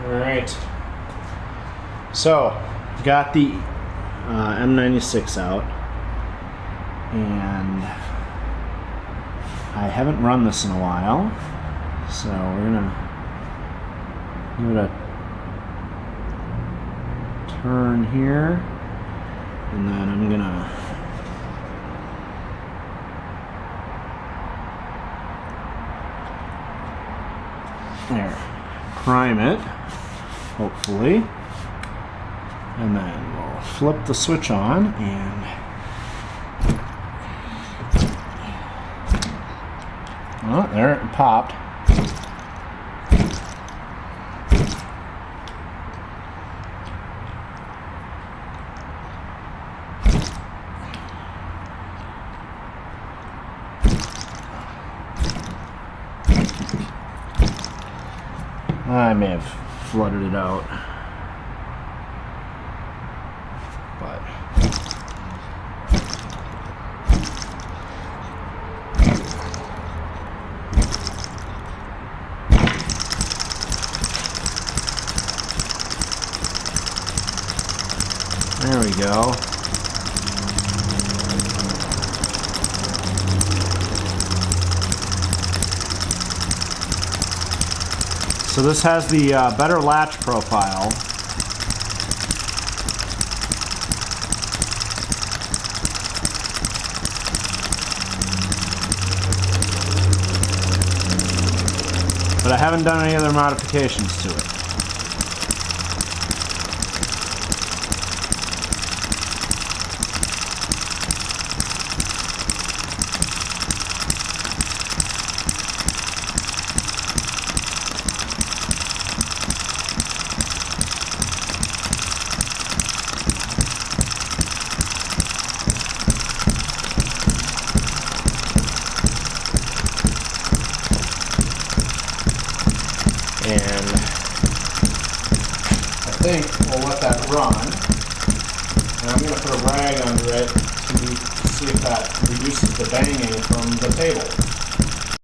Alright, so got the M96 out, and I haven't run this in a while, so we're gonna give it a turn here, and then I'm gonna prime it, hopefully, and then we'll flip the switch on, and oh, there it popped. I may have flooded it out, but there we go. So this has the better latch profile. But I haven't done any other modifications to it. And I think we'll let that run, and I'm going to put a rag under it to see if that reduces the banging from the table.